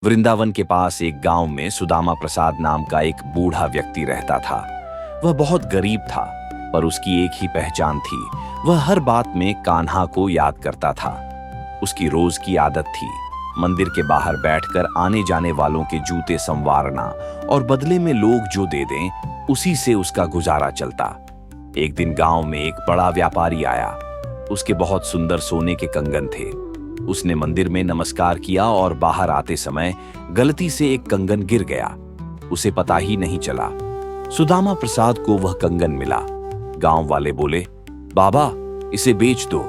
वृंदावन के पास एक गांव में सुदामा प्रसाद नाम का एक बूढ़ा व्यक्ति रहता था। वह बहुत गरीब था, पर उसकी एक ही पहचान थी। वह हर बात में कान्हा को याद करता था। उसकी रोज की आदत थी मंदिर के बाहर बैठकर आने जाने वालों के जूते संवारना, और बदले में लोग जो दे दें उसी से उसका गुजारा चलता। एक दिन गांव में एक बड़ा व्यापारी आया। उसके बहुत सुंदर सोने के कंगन थे। उसने मंदिर में नमस्कार किया और बाहर आते समय गलती से एक कंगन गिर गया। उसे पता ही नहीं चला। सुदामा प्रसाद को वह कंगन मिला। गांव वाले बोले, बाबा इसे बेच दो,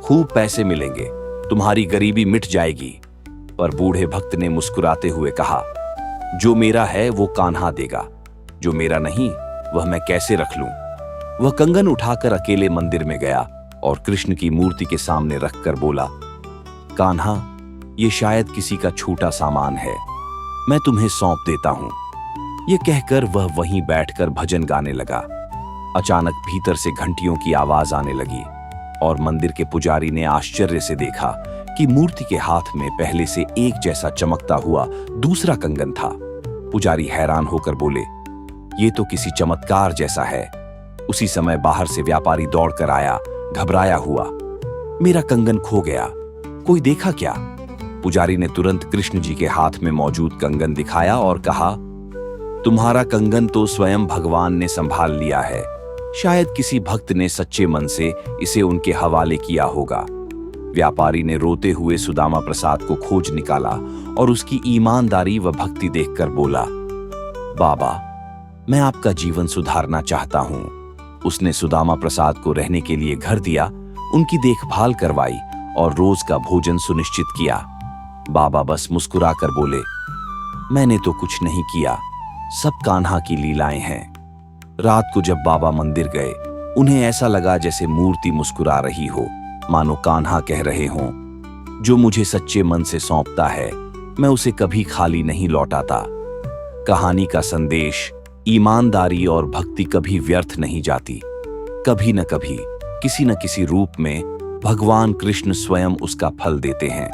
खूब पैसे मिलेंगे, तुम्हारी गरीबी मिट जाएगी। पर बूढ़े भक्त ने मुस्कुराते हुए कहा, जो मेरा है वो कान्हा देगा, जो मेरा नहीं वह मैं कैसे रख लूं। वह कंगन उठाकर अकेले मंदिर में गया और कृष्ण की मूर्ति के सामने रखकर बोला, कान्हा, ये शायद किसी का छोटा सामान है, मैं तुम्हें सौंप देता हूं। ये कहकर वह वहीं बैठकर भजन गाने लगा। अचानक भीतर से घंटियों की आवाज आने लगी और मंदिर के पुजारी ने आश्चर्य से देखा कि मूर्ति के हाथ में पहले से एक जैसा चमकता हुआ दूसरा कंगन था। पुजारी हैरान होकर बोले, ये तो किसी चमत्कार जैसा है। उसी समय बाहर से व्यापारी दौड़कर आया, घबराया हुआ, मेरा कंगन खो गया, कोई देखा क्या? पुजारी ने तुरंत कृष्ण जी के हाथ में मौजूद कंगन दिखाया और कहा, तुम्हारा कंगन तो स्वयं भगवान ने संभाल लिया है। शायद किसी भक्त ने सच्चे मन से इसे उनके हवाले किया होगा। व्यापारी ने रोते हुए सुदामा प्रसाद को खोज निकाला और उसकी ईमानदारी व भक्ति देखकर बोला, बाबा, मैं आपका जीवन सुधारना चाहता हूं। उसने सुदामा प्रसाद को रहने के लिए घर दिया, उनकी देखभाल करवाई और रोज का भोजन सुनिश्चित किया। बाबा बस मुस्कुराकर बोले, मैंने तो कुछ नहीं किया, सब कान्हा की लीलाएं हैं। रात को जब बाबा मंदिर गए, उन्हें ऐसा लगा जैसे मूर्ति मुस्कुरा रही हो, मानो कान्हा कह रहे हों, जो मुझे सच्चे मन से सौंपता है मैं उसे कभी खाली नहीं लौटाता। कहानी का संदेश, ईमानदारी और भक्ति कभी व्यर्थ नहीं जाती। कभी न कभी, किसी न किसी रूप में भगवान कृष्ण स्वयं उसका फल देते हैं।